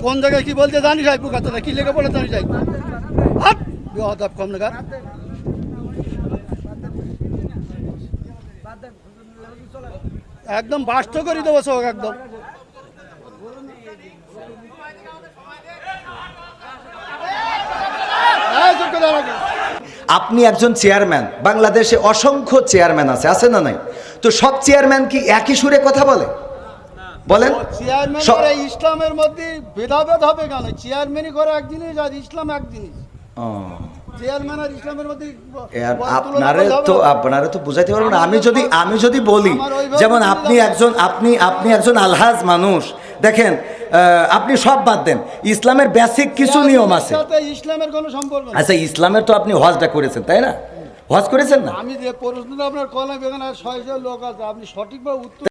কোন জায়গায় কি বলতে জানি যাই পোকা তোরা কি লেগে পড়ে জানি যাই হাট বিহদাব কম লাগা একদম বাস্ত করে দেবো সব একদম আপনি একজন চেয়ারম্যান, বাংলাদেশে অসংখ্য চেয়ারম্যান আছে না নাই? তো সব চেয়ারম্যান কি একই সুরে কথা বলে? বলেন। চেয়ারম্যান করে ইসলামের মধ্যে ভেদাভেদ হবে কেন? চেয়ারম্যানই করে এক জিনিস আর ইসলাম এক জিনিস। চেয়ারম্যান আর ইসলামের মধ্যে আপনারে তো বুঝাইতে পারবো না। আমি যদি বলি, যেমন আপনি একজন আলহাজ মানুষ, দেখেন আপনি সব বাদ দেন, ইসলামের বেসিক কিছু নিয়ম আছে। ইসলামের কোনো সম্পর্ক নেই। আচ্ছা, ইসলামের তো আপনি হজটা করেছেন, তাই না? হজ করেছেন না? আমি যে প্রশ্নটা আপনার কলম এখানে ৬০০ লোক আছে, আপনি সঠিকভাবে উত্তর